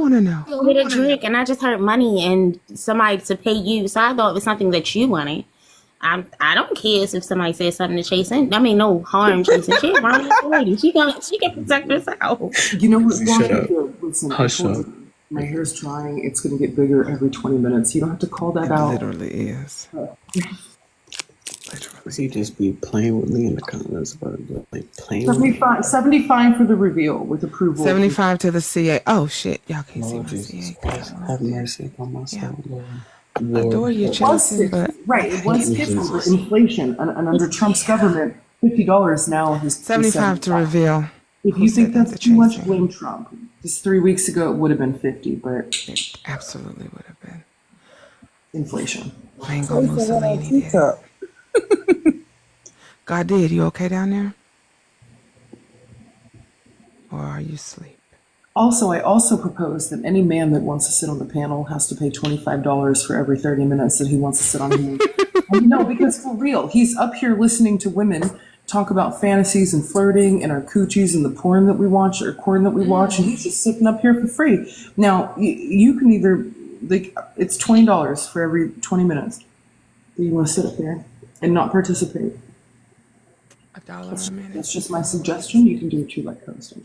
want to know? With a drink, and I just heard money and somebody to pay you. So I thought it was something that you wanted. I don't care if somebody says something to Chasing. I mean, no harm chasing. She a grown lady. She can protect herself. You know what? Shut up. Listen, Hush up. my hair's drying. It's going to get bigger every 20 minutes. You don't have to call that out. Literally is. He just be playing with me in the comments about like playing 75 for the reveal with approval. 75 to the CA. Oh shit, y'all can't see Oh, my Jesus CA. Christ. Have mercy upon my soul, Lord. Adore you, It was Chelsea, 50, but right? It was 50 for inflation, and under Trump's government, $50 now is 75 to reveal. If Who you said think that that's to too much, Chasing? blame Trump. Just 3 weeks ago, it would have been 50, but It absolutely would have been. inflation. Mango Mussolini did. God did. You okay down there? Or are you asleep? Also, I also propose that any man that wants to sit on the panel has to pay $25 for every 30 minutes that he wants to sit on here. No, because for real, he's up here listening to women talk about fantasies and flirting and our coochies and the porn that we watch and he's just sitting up here for free. Now, you can either, like, it's $20 for every 20 minutes that you want to sit up there and not participate. $1 a minute. That's just my suggestion. You can do it too, like host. Okay.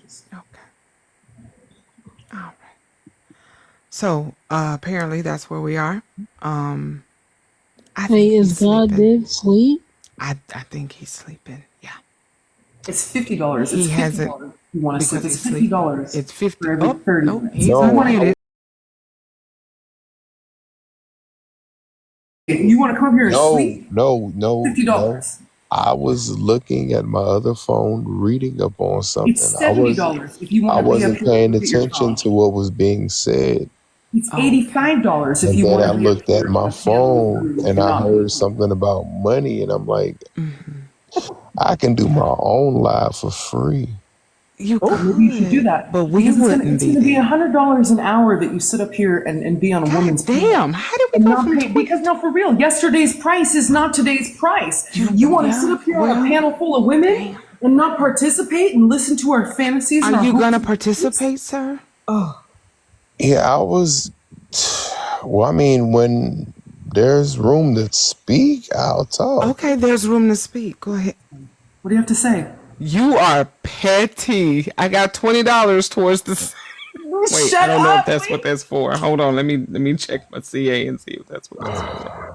All right. So apparently that's where we are. I think Hey, he's is God sleeping. did sleep? I think he's sleeping. Yeah. It's $50. It's He hasn't $50. You want to because sleep? he's It's $50 sleeping. It's 50. for every Oh, 30 nope. minutes. He's No. unmuted. You want to come up here and sleep? No. $50. I was looking at my other phone, reading up on something. It's $70 if you I want to be up wasn't here paying and look at your attention phone. to what was being said. It's $85 if And you then want I to be up looked at here my on a panel phone with and I not heard something about money, and I'm like, I can do my own live for free. You Oh, could, maybe you should do that. but we Because wouldn't it's be going to be there. $100 an hour that you sit up here and be on a woman's panel. Damn, how did we And go not from pay, because no, for real, yesterday's price is not today's price. You want to sit up here on a panel full of women and not participate and listen to our fantasies? and Are our you hopes gonna and participate, sir? Yeah, I was. Well, I mean, when there's room to speak, I'll talk. Okay, there's room to speak. Go ahead. What do you have to say? You are petty. I got $20 towards this. Wait, Shut I don't know up, if that's what that's for. Hold on, let me check my CA and see if that's what that's for.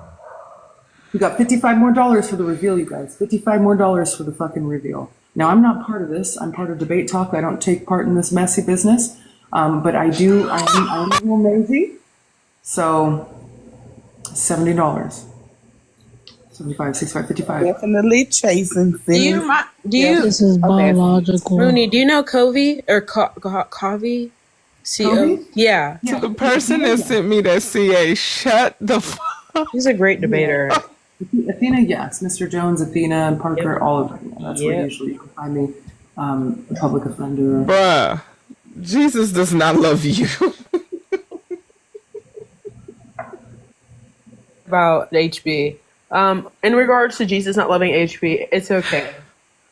We got $55 more for the reveal, you guys. $55 more for the fucking reveal. Now, I'm not part of this. I'm part of Debate Talk. I don't take part in this messy business. But I do. I'm a little nosy. So, $70. 75, 65, 55. Definitely chasing. This is biological. Rooney, do you know Covey or Covey? Covey? Yeah. To the person that sent me that CA, shut the fuck. He's a great debater. Athena, yes. Mr. Jones, Athena, and Parker, all of them. That's where usually you can find me. A public offender. Bruh, Jesus does not love you. About HB. In regards to Jesus not loving HB, it's okay.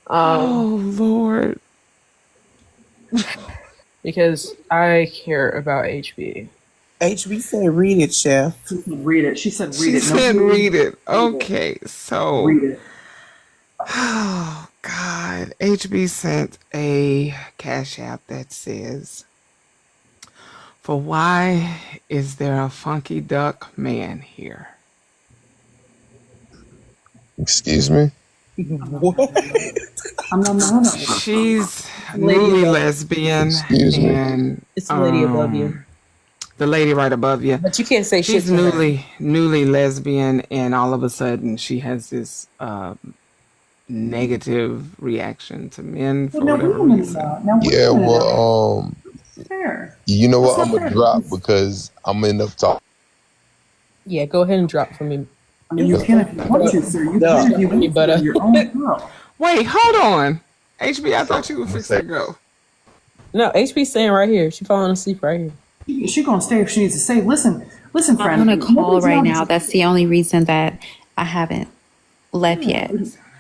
Oh, Lord. Because I care about HB. HB said, read it, Chef. She said, read it. She said, read She it. said read it. Okay, so. Read it. Oh, God. HB sent a Cash App that says, for why is there a funky duck man here? Excuse me? What? I'm not mad at her. She's newly lesbian. Excuse me. And It's the lady above you. the lady right above you. But you can't say shit She's to her. newly lesbian, and all of a sudden she has this negative reaction to men for whatever reason. Yeah, well, Fair. you know what? That's I'm not gonna fair. drop because I'm in the talk. Yeah, go ahead and drop for me. I mean, you can if you want to, sir. You can if you want to. You're your own girl. Wait, hold on. HB, I thought you would fix that go. No, HB's staying right here. She's falling asleep right here. She's gonna stay if she needs to stay. Listen, friend. I'm on a call right now. That's the only reason that I haven't left yet.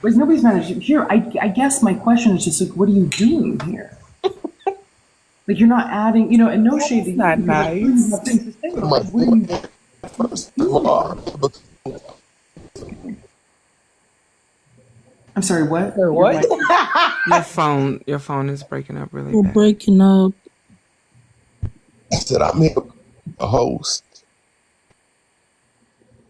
There's nobody's mad at you. Here, I guess my question is just like, what are you doing here? Like you're not adding, and no shade to you. Not nice. Have things to say, but like, what do you First of all, I'm sorry, what? Or what? Your phone is breaking up really We're bad. breaking up. I said I'm here, a host.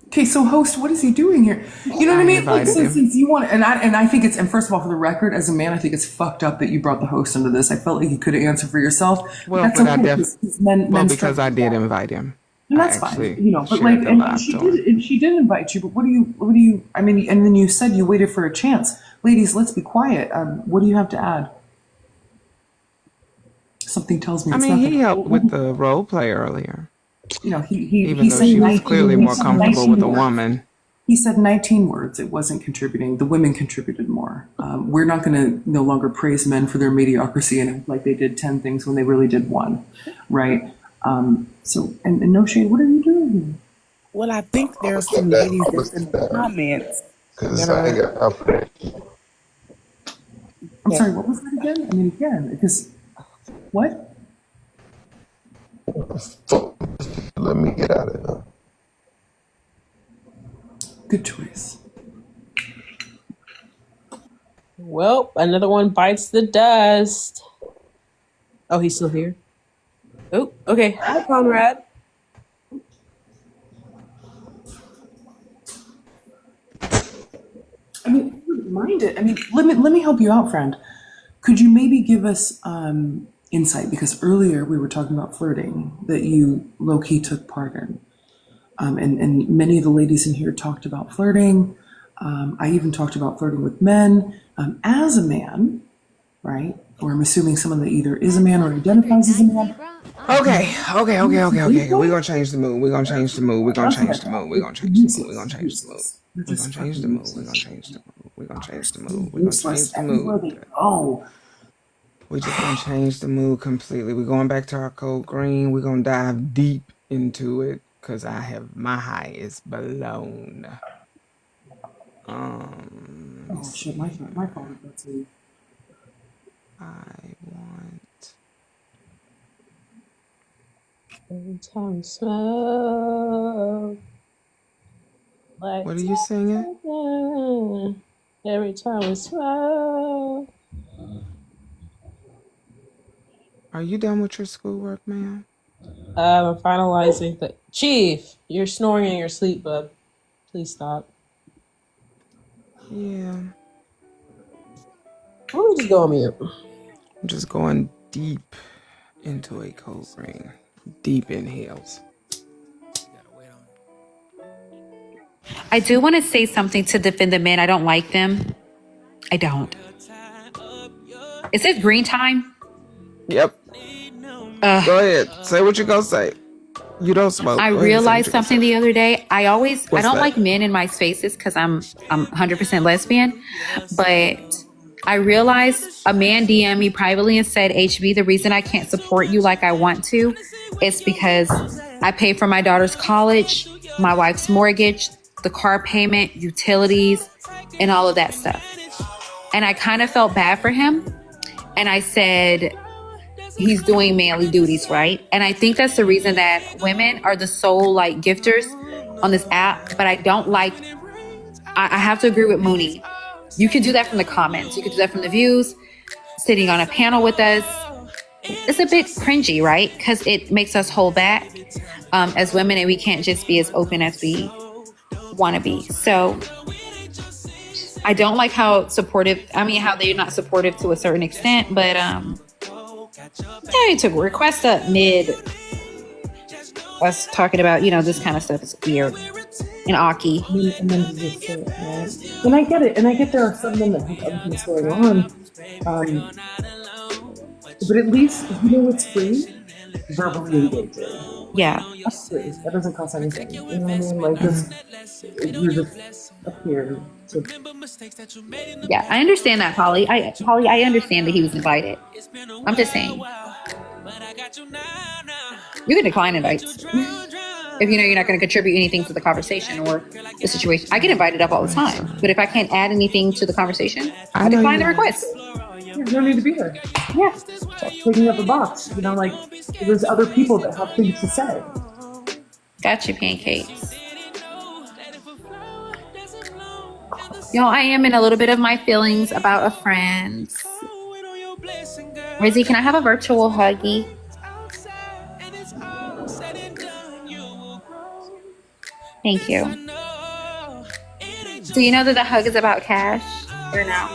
Okay, so host, what is he doing here? You know what I mean? Like, invited him. since you want, and I think and first of all, for the record, as a man, I think it's fucked up that you brought the host into this. I felt like you could answer for yourself. Well, that's but I okay, definitely, because I did invite him. and that's I actually fine, but shared like, the and live to him. she did invite you, but what do you? I mean, and then you said you waited for a chance, ladies. Let's be quiet. What do you have to add? Something tells me. I It's mean, nothing. he helped with the role play earlier, He even though said she was 19 clearly more comfortable 19 with a words. woman. He said 19 words. It wasn't contributing. The women contributed more. We're not going to no longer praise men for their mediocrity and act like they did 10 things when they really did one, right? So, and no shade, what are you doing? Well, I think there are some ladies that's in the comments Because that I ain't are. got time for that. I'm sorry, what was that again? I mean, again, because, what? Fuck. Let me get out of here. Good choice. Well, another one bites the dust. Oh, he's still here. Oh, okay. Hi, Conrad. I mean, I wouldn't mind it. I mean, let me help you out, friend. Could you maybe give us insight? Because earlier we were talking about flirting that you low-key took part in. And many of the ladies in here talked about flirting. I even talked about flirting with men. As a man, right? Or I'm assuming someone that either is a man or identifies as a man. Okay. We're gonna change the mood. We're gonna change the mood. We're gonna change the mood. We're gonna change the mood. We're gonna change the mood. We're gonna change the mood. We're gonna change the mood. We're gonna change the mood. We're gonna change the Everywhere they mood. go. We're just gonna change the mood completely. We're going back to our code green. We're gonna dive deep into it because my high is blown. Oh shit, my phone. That's me. I want. Every time we smoke. What are you singing? Every time we smoke. Are you done with your schoolwork, ma'am? I'm finalizing the Chief, you're snoring in your sleep, bub. Please stop. Yeah. Why don't we just go on mute? I'm just going deep into a code green. Deep inhales. I do want to say something to defend the men. I don't like them. I don't. Is it green time? Yep. Go ahead. Say what you're gonna say. You don't smoke. I realized something the other day. I don't like men in my spaces because I'm 100% lesbian, but I realized a man DM'd me privately and said, HB, the reason I can't support you like I want to is because I pay for my daughter's college, my wife's mortgage, the car payment, utilities, and all of that stuff. And I kind of felt bad for him. And I said, he's doing manly duties, right? And I think that's the reason that women are the sole like gifters on this app. But I don't like, I have to agree with Mooney. You can do that from the comments. You can do that from the views, sitting on a panel with us. It's a bit cringy, right? Because it makes us hold back as women, and we can't just be as open as we want to be. So I don't like how they're not supportive to a certain extent, but it took requests up mid us talking about, this kind of stuff is weird and awky. And then just say it, right? And I get it, and I get there are some men that have other things going on. But at least, it's free? Verbally engaging. Yeah. That's free. That doesn't cost anything. You know what I mean? Like, you're just up here to... Yeah, I understand that, Polly. I understand that he was invited. I'm just saying. You can decline invites. If you're not going to contribute anything to the conversation or the situation. I get invited up all the time. But if I can't add anything to the conversation, I decline the request. Yeah, there's no need to be there. Yeah. Stop picking up a box. You know, like there's other people that have things to say. Got you, pancakes. Y'all, I am in a little bit of my feelings about a friend. Rizzy, can I have a virtual huggy? Thank you. Do you know that the hug is about cash or no?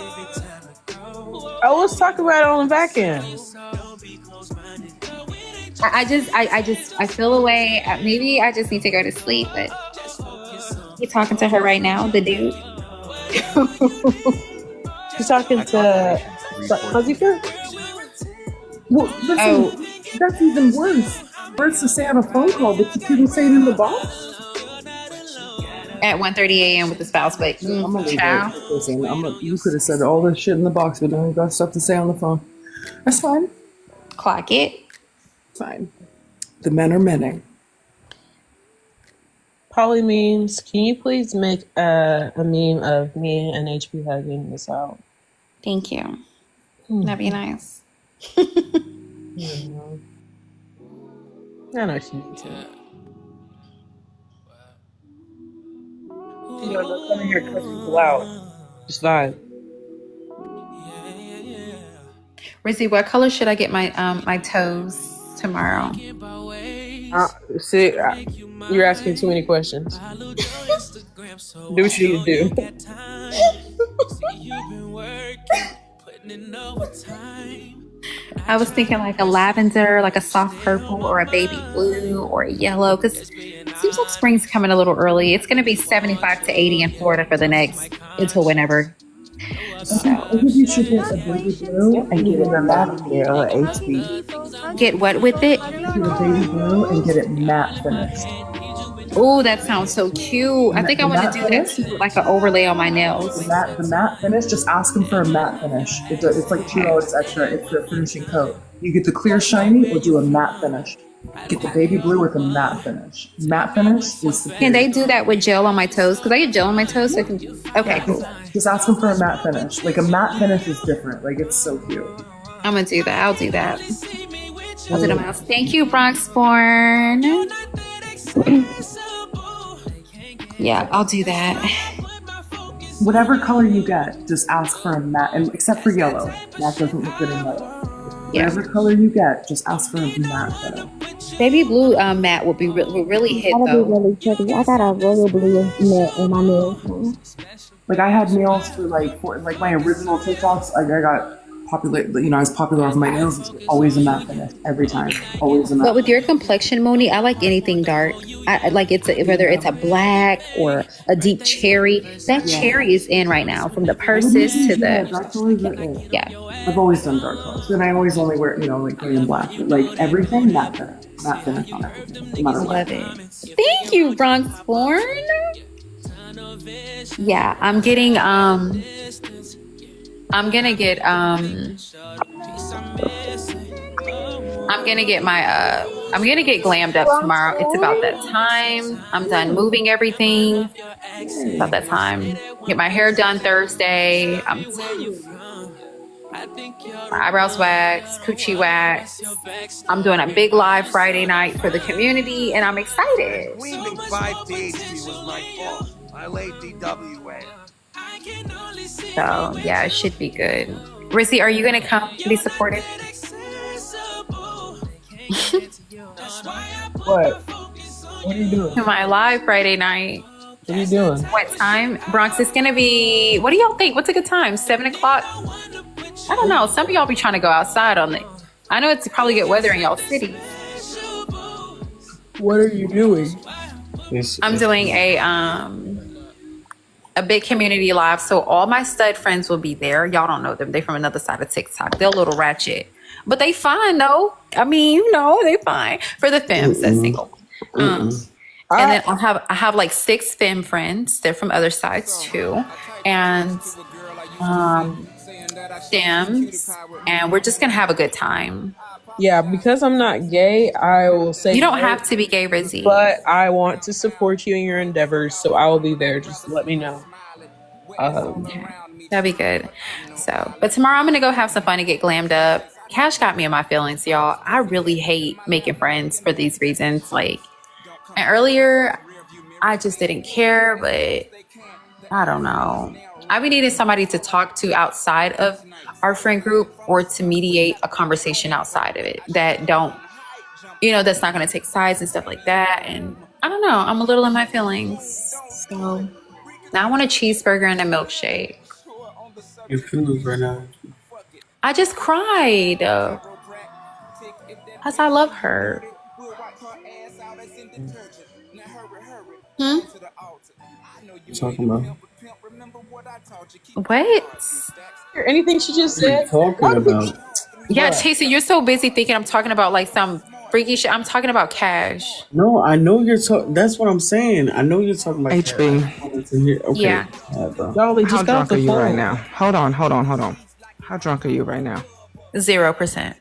Oh, let's talk about it on the back end. I feel a way. Maybe I just need to go to sleep, but you talking to her right now, the dude? She's talking to Fuzzy Fur? Well, listen, that's even worse. Worse to say on a phone call, but you couldn't say it in the box. At 1:30 a.m. with the spouse, but I'm gonna leave child. it. Listen, you could have said all this shit in the box, but now you got stuff to say on the phone. That's fine. Clock it. Fine. The men are menning. Polly memes. Can you please make a meme of me and HB hugging this out? Thank you. That'd be nice. I know she needs it. You know, don't come in here cuss people out. Just vibe. Rizzy, what color should I get my my toes tomorrow? See, you're asking too many questions. Do what you need to do. I was thinking like a lavender, like a soft purple, or a baby blue, or a yellow, because it seems like spring's coming a little early. It's going to be 75 to 80 in Florida for the next, until whenever. So. I think you should get a baby blue and get it matte HB. Get what with it? Get a baby blue and get it matte finished. Oh, that sounds so cute. I think I want to do that too, like an overlay on my nails. The matte finish, just ask them for a matte finish. It's like $2 extra. It's the finishing coat. You get the clear shiny or do a matte finish. Get the baby blue with a matte finish. Matte finish is the Can they do that with gel on my toes? Because I get gel on my toes, so I can. Okay, cool. Just ask them for a matte finish. Like a matte finish is different. Like it's so cute. I'm gonna do that. I'll do that. I'll do the mouse. Thank you, Bronxborn. Yeah, I'll do that. Whatever color you get, just ask for a matte, and except for yellow. That doesn't look good in yellow. Yeah. Whatever color you get, just ask for a matte finish. Baby blue matte would be really hit though. That'll be really pretty. I got a royal blue matte in my nails. Like I had nails for like my original TikToks. I got popular. You know, I was popular with my nails. It's always a matte finish every time. Always a matte. But with your complexion, Moni, I like anything dark. I like whether it's a black or a deep cherry. That cherry is in right now, from the purses to the dark colors are in. yeah. I've always done dark colors, and I always only wear like gray and black. But like everything, matte finish on everything. No matter what. Love it. Thank you, Bronxborn. Yeah, I'm getting I'm gonna get glammed up tomorrow. It's about that time. I'm done moving everything. It's about that time. Get my hair done Thursday. My eyebrows waxed, coochie waxed. I'm doing a big live Friday night for the community, and I'm excited. Leaving 5 PhD was my fault. I laid DWA. So yeah, it should be good. Rizzy, are you gonna come to be supportive? What? What are you doing? To my live Friday night. What are you doing? What time? Bronx, it's gonna be, what do y'all think? What's a good time? 7 o'clock? I don't know. Some of y'all be trying to go outside on it. I know it's probably good weather in y'all city. What are you doing? I'm doing a big community live, so all my stud friends will be there. Y'all don't know them. They from another side of TikTok. They're a little ratchet, but they fine though. I mean, you know, they fine for the femmes that's single. And then I have like 6 femme friends. They're from other sides too, and stems, and we're just gonna have a good time. Yeah, because I'm not gay, I will say you don't have to be gay, Rizzy. But I want to support you in your endeavors, so I will be there. Just let me know. Okay. That'd be good. So, but tomorrow I'm gonna go have some fun and get glammed up. Cash got me in my feelings, y'all. I really hate making friends for these reasons. Like, and earlier, I just didn't care, but I don't know. I be needing somebody to talk to outside of our friend group or to mediate a conversation outside of it that don't, that's not going to take sides and stuff like that. And I don't know. I'm a little in my feelings. So now I want a cheeseburger and a milkshake. Your feelings right now. I just cried because I love her. Hmm? You talking about? What? Hear anything she just What are you said? talking about? Yeah, What? Chasey, you're so busy thinking I'm talking about like some freaky shit. I'm talking about Cash. No, I know you're talking. That's what I'm saying. I know you're talking about cat. I HB, just wanted to hear. Okay, Yeah, bro. Y'all, we how just got off drunk are the you right phone. now? Hold on, hold on, hold on. How drunk are you right now? 0%.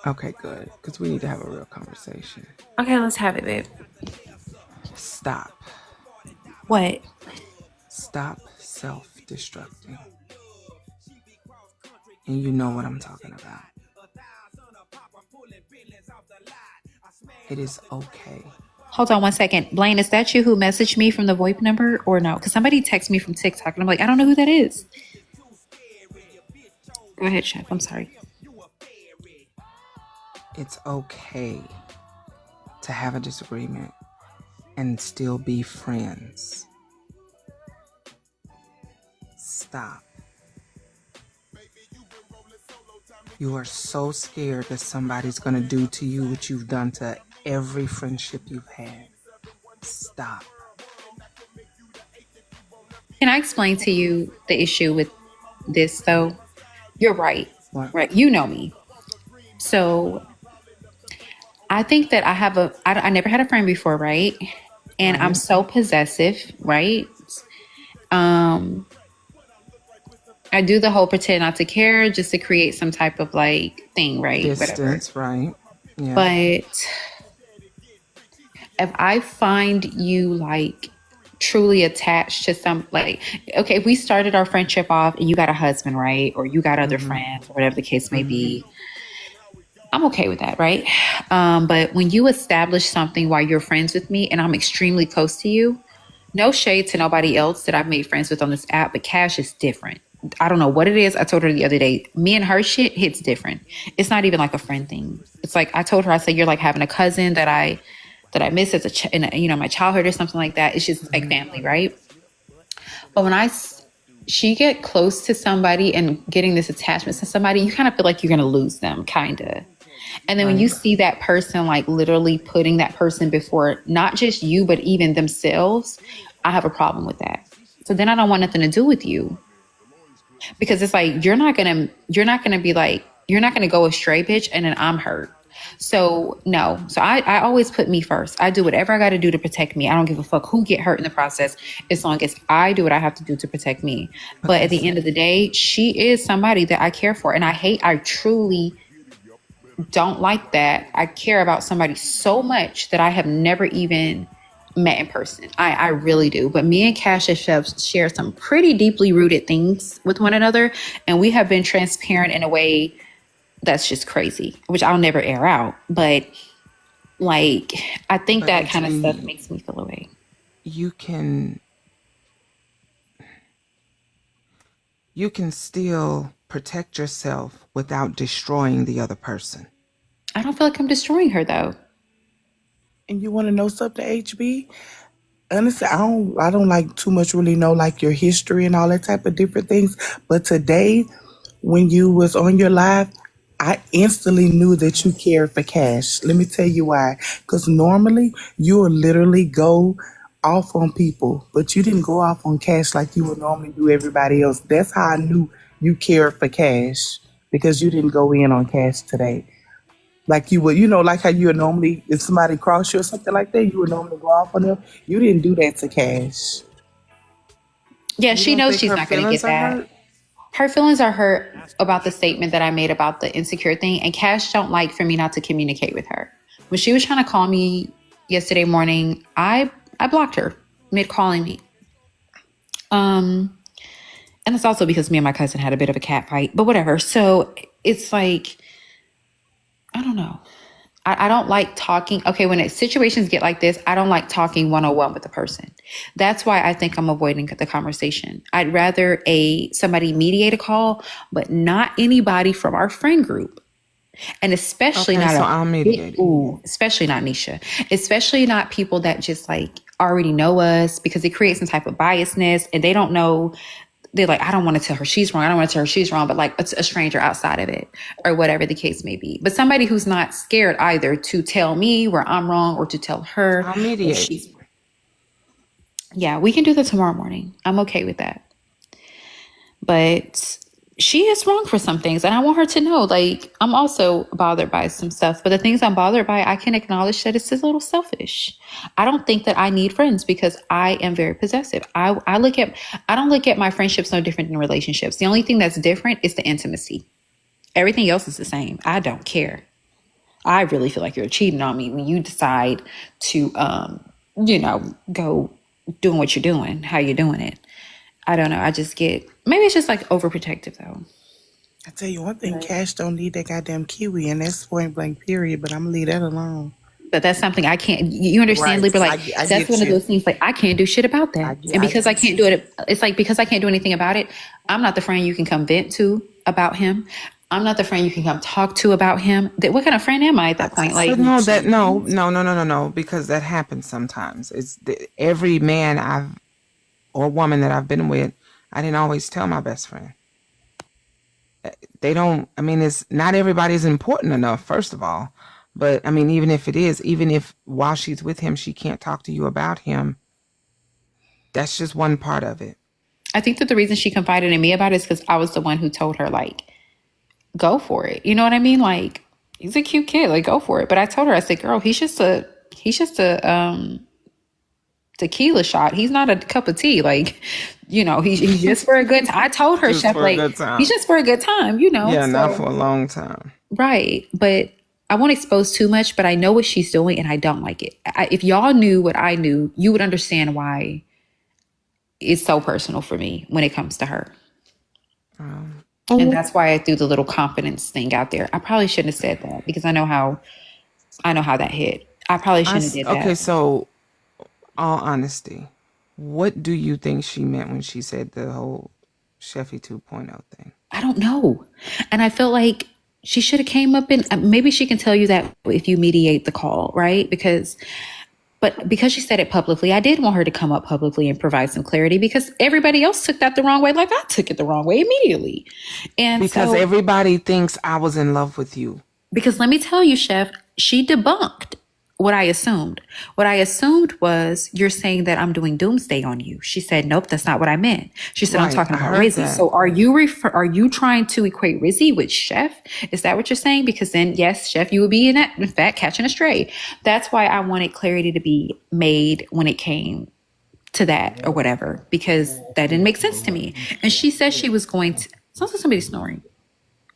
Okay, good. Because we need to have a real conversation. Okay, let's have it, babe. Stop. What? Stop self-destructing. And you know what I'm talking about. It is okay. Hold on 1 second. Blaine, is that you who messaged me from the VoIP number or no? Because somebody texted me from TikTok and I'm like, I don't know who that is. Go ahead, Chef. I'm sorry. It's okay to have a disagreement and still be friends. Stop. You are so scared that somebody's going to do to you what you've done to every friendship you've had. Stop. Can I explain to you the issue with this, though? You're right. What? Right. You know me. So I think that I never had a friend before, right? And I'm so possessive, right? Um, I do the whole pretend not to care just to create some type of like thing, right? Distance, Whatever. right? Yeah. But if I find you like truly attached to some, like, okay, if we started our friendship off and you got a husband, right? Or you got other friends or whatever the case may be, I'm okay with that, right? But when you establish something while you're friends with me and I'm extremely close to you, no shade to nobody else that I've made friends with on this app, but Cash is different. I don't know what it is. I told her the other day, me and her shit hits different. It's not even like a friend thing. It's like I told her, I said, you're like having a cousin that I miss as my childhood or something like that. It's just like family, right? But when she get close to somebody and getting this attachment to somebody, you kind of feel like you're going to lose them, kind of. And then when you see that person like literally putting that person before not just you, but even themselves, I have a problem with that. So then I don't want nothing to do with you. Because it's like you're not gonna go astray, bitch, and then I'm hurt. So no. So I always put me first. I do whatever I gotta do to protect me. I don't give a fuck who get hurt in the process as long as I do what I have to do to protect me. But at the end of the day, she is somebody that I care for. And I truly don't like that. I care about somebody so much that I have never even met in person. I really do. But me and Cash have shared some pretty deeply rooted things with one another. And we have been transparent in a way that's just crazy, which I'll never air out. But like, I think that kind of stuff makes me feel away. You can still protect yourself without destroying the other person. I don't feel like I'm destroying her though. And you want to know something, HB? Honestly, I don't like too much really know like your history and all that type of different things. But today, when you was on your live, I instantly knew that you cared for Cash. Let me tell you why. Because normally you will literally go off on people, but you didn't go off on Cash like you would normally do everybody else. That's how I knew you cared for Cash, because you didn't go in on Cash today. Like you would, like how you would normally, if somebody crossed you or something like that, you would normally go off on them. You didn't do that to Cash. Yeah, You she don't knows think she's her not going to feelings get are that. hurt? Her feelings are hurt about the statement that I made about the insecure thing. And Cash don't like for me not to communicate with her. When she was trying to call me yesterday morning, I blocked her mid calling me. And it's also because me and my cousin had a bit of a cat fight, but whatever. So it's like, I don't know. I don't like talking. Okay, when situations get like this, I don't like talking one-on-one with the person. That's why I think I'm avoiding the conversation. I'd rather somebody mediate a call, but not anybody from our friend group. And especially Okay, not so I'll mediate it. especially not Nisha. Especially not people that just like already know us, because it creates some type of biasness and they don't know. They're like, I don't want to tell her she's wrong. I don't want to tell her she's wrong, but like it's a stranger outside of it or whatever the case may be. But somebody who's not scared either to tell me where I'm wrong or to tell her I'll where mediate. she's. Yeah, we can do that tomorrow morning. I'm okay with that. But she is wrong for some things. And I want her to know, like, I'm also bothered by some stuff. But the things I'm bothered by, I can acknowledge that it's a little selfish. I don't think that I need friends because I am very possessive. I don't look at my friendships no different than relationships. The only thing that's different is the intimacy. Everything else is the same. I don't care. I really feel like you're cheating on me when you decide to, go doing what you're doing, how you're doing it. I don't know. Maybe it's just like overprotective though. I tell you one thing, Cash don't need that goddamn kiwi, and that's point blank period. But I'm gonna leave that alone. But that's something I can't. You understand, Right. Libra? Like I that's get one of you. those things. Like I can't do shit about that, and because I can't do it, it's like because I can't do anything about it. I'm not the friend you can come vent to about him. I'm not the friend you can come talk to about him. What kind of friend am I at that point? Like But no, because that happens sometimes. Every man or woman that I've been with, I didn't always tell my best friend. They don't. I mean, it's not everybody's important enough. First of all, but I mean, even if while she's with him, she can't talk to you about him. That's just one part of it. I think that the reason she confided in me about it is because I was the one who told her, like, go for it. You know what I mean? Like, he's a cute kid. Like, go for it. But I told her, I said, girl, he's just a tequila shot. He's not a cup of tea. Like, he's just for a good time. I told her, Chef, like, he's just for a good time, Yeah, not for a long time. Right. But I won't expose too much, but I know what she's doing and I don't like it. If y'all knew what I knew, you would understand why it's so personal for me when it comes to her. And that's why I threw the little confidence thing out there. I probably shouldn't have said that because I know how that hit. I probably shouldn't have did that. Okay, so all honesty, what do you think she meant when she said the whole Chefy 2.0 thing? I don't know. And I felt like she should have came up and maybe she can tell you that if you mediate the call, right? But because she said it publicly, I did want her to come up publicly and provide some clarity because everybody else took that the wrong way. Like I took it the wrong way immediately. And because everybody thinks I was in love with you. Because let me tell you, Chef, she debunked what I assumed. What I assumed was you're saying that I'm doing doomsday on you. She said, nope, that's not what I meant. She said, I'm talking about Rizzy. So are you trying to equate Rizzy with Chef? Is that what you're saying? Because then, yes, Chef, you would be in fact, catching a stray. That's why I wanted clarity to be made when it came to that or whatever, because that didn't make sense to me. And she said she was going to, sounds like somebody snoring.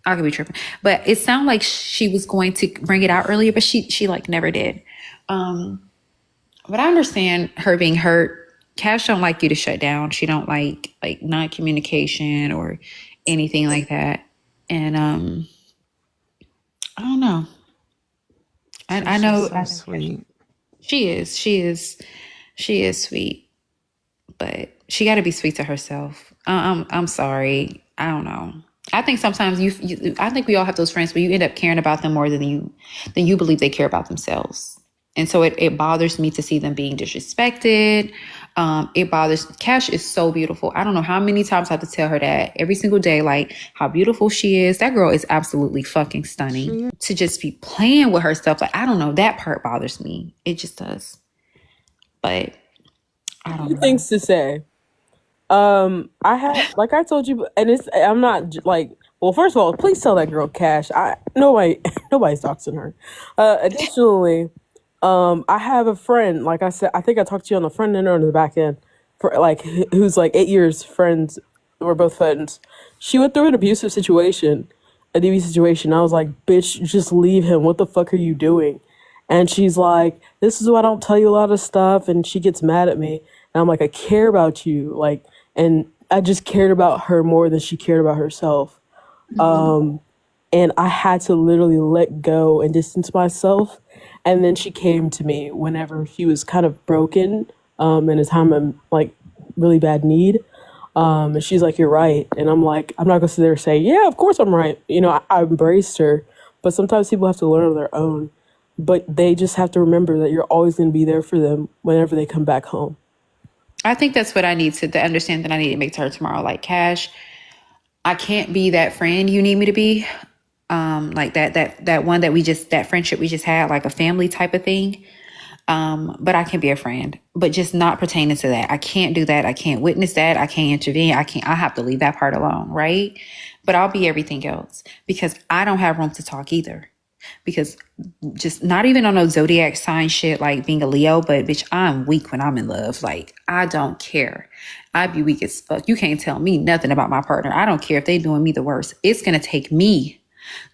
I could be tripping, but it sounded like she was going to bring it out earlier, but she like never did. But I understand her being hurt. Cash don't like you to shut down. She don't like non-communication or anything like that. And I don't know. I know. So sweet. She is sweet, but she got to be sweet to herself. I'm sorry. I don't know. I think sometimes I think we all have those friends where you end up caring about them more than you believe they care about themselves. And so it bothers me to see them being disrespected. It bothers. Cash is so beautiful. I don't know how many times I have to tell her that every single day, like how beautiful she is. That girl is absolutely fucking stunning. To just be playing with her stuff, like I don't know, that part bothers me. It just does. But I don't know. Things to say. I had, like I told you, and I'm not like, well, first of all, please tell that girl Cash. Nobody's doxing her. Additionally, I have a friend, like I said, I think I talked to you on the front end or on the back end, for like, who's like 8 years friends. We're both friends. She went through an abusive situation, a DV situation. I was like, bitch, just leave him. What the fuck are you doing? And she's like, this is why I don't tell you a lot of stuff. And she gets mad at me. And I'm like, I care about you. Like, and I just cared about her more than she cared about herself. And I had to literally let go and distance myself. And then she came to me whenever she was kind of broken, in a time of like really bad need. And she's like, "You're right." And I'm like, I'm not gonna sit there and say, "Yeah, of course I'm right." I embraced her, but sometimes people have to learn on their own. But they just have to remember that you're always gonna be there for them whenever they come back home. I think that's what I need to understand that I need to make to her tomorrow. Like, Cash, I can't be that friend you need me to be. Like that one that friendship we just had, like a family type of thing. But I can be a friend, but just not pertaining to that. I can't do that. I can't witness that. I can't intervene. I have to leave that part alone, right? But I'll be everything else because I don't have room to talk either. Because just not even on no zodiac sign shit like being a Leo, but bitch, I'm weak when I'm in love. Like, I don't care. I be weak as fuck. You can't tell me nothing about my partner. I don't care if they doing me the worst. It's gonna take me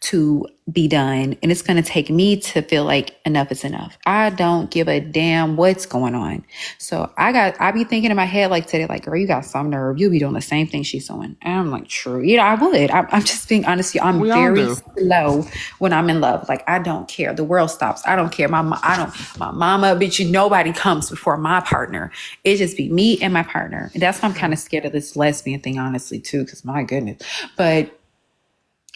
to be done, and it's going to take me to feel like enough is enough. I don't give a damn what's going on. So I be thinking in my head like today, like, girl, you got some nerve. You'll be doing the same thing she's doing. And I'm like, true. I would. I'm just being honest with you. I'm We all very do. slow when I'm in love. Like, I don't care. The world stops. I don't care. My mama, bitch, nobody comes before my partner. It just be me and my partner. And that's why I'm kind of scared of this lesbian thing, honestly, too, because my goodness. But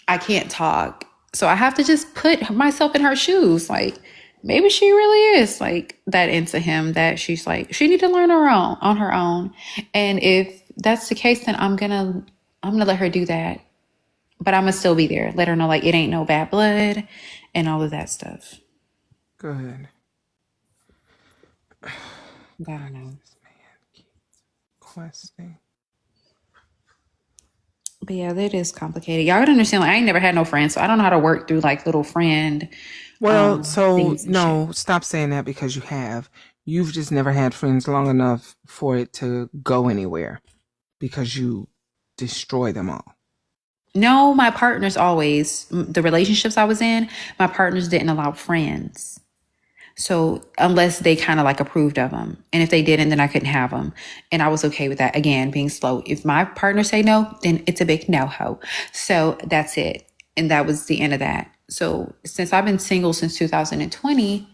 I can't talk. So I have to just put myself in her shoes. Like, maybe she really is like that into him that she's like, she need to learn on her own. And if that's the case, then I'm gonna let her do that. But I'm gonna still be there. Let her know like it ain't no bad blood and all of that stuff. Good. I don't know. Questing. But yeah, that is complicated. Y'all gotta understand, like, I ain't never had no friends, so I don't know how to work through like little friend Well, so things and no, shit. stop saying that because you have. You've just never had friends long enough for it to go anywhere because you destroy them all. No, my partners always, the relationships I was in, my partners didn't allow friends. So unless they kind of like approved of them. And if they didn't, then I couldn't have them. And I was okay with that. Again, being slow. If my partner say no, then it's a big no-ho. So that's it. And that was the end of that. So since I've been single since 2020,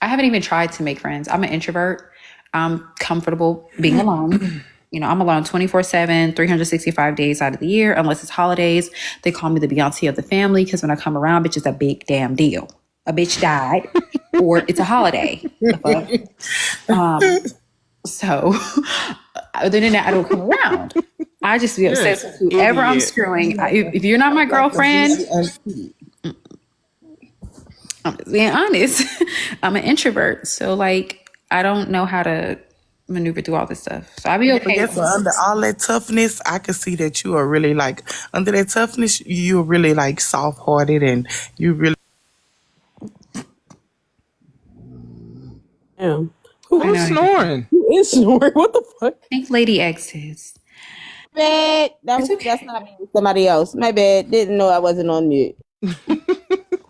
I haven't even tried to make friends. I'm an introvert. I'm comfortable being alone. I'm alone 24/7, 365 days out of the year, unless it's holidays. They call me the Beyonce of the family because when I come around, bitch, it's a big damn deal. A bitch died or it's a holiday. The fuck? So other than that, I don't come around. I just be obsessed with whoever I'm Idiot. screwing. If you're not my girlfriend, I'm just being honest. I'm an introvert. So like, I don't know how to maneuver through all this stuff. So I'll be But okay. guess what? Under all that toughness, I can see that you are really like under that toughness, you're really like soft hearted and you really. Damn. Who's snoring? Who is snoring? What the fuck? I think Lady X is. Bad. It's okay. That's not me. Somebody else. My bad. Didn't know I wasn't on mute.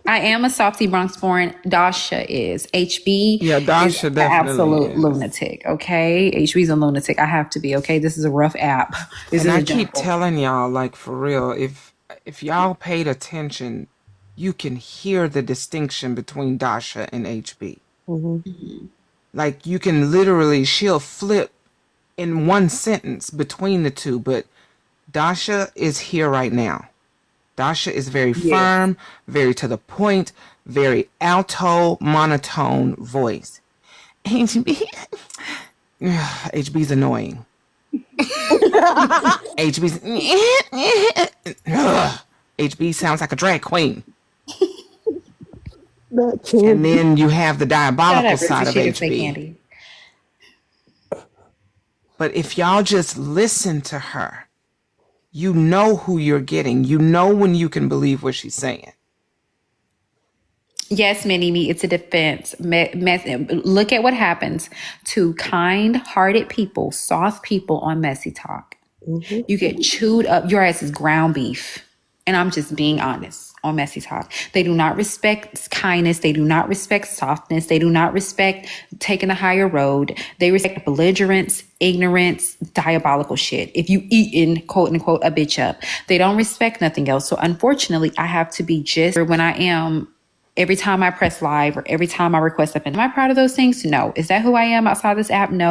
I am a softy Bronx born. Dasha is. HB Yeah, Dasha is an definitely absolute is. lunatic. Okay. HB's a lunatic. I have to be. Okay. This is a rough app. This And is I a keep jungle. telling y'all, like for real, if y'all paid attention, you can hear the distinction between Dasha and HB. Like you can literally, she'll flip in one sentence between the two, but Dasha is here right now. Dasha is very firm, very to the point, very alto, monotone voice. HB, HB's annoying. HB's HB sounds like a drag queen. And then you have the Shut diabolical up, side Richie. of She didn't say HB. candy. But if y'all just listen to her, you know who you're getting. You know when you can believe what she's saying. Yes, Mini-Me, it's a defense. Look at what happens to kind-hearted people, soft people on Messy Talk. You get chewed up. Your ass is ground beef. And I'm just being honest. on Messy Talk. They do not respect kindness. They do not respect softness. They do not respect taking a higher road. They respect belligerence, ignorance, diabolical shit. If you eating, quote unquote, a bitch up, they don't respect nothing else. So unfortunately, I have to be just when I am. Every time I press live or every time I request something. Am I proud of those things? No. Is that who I am outside this app? No.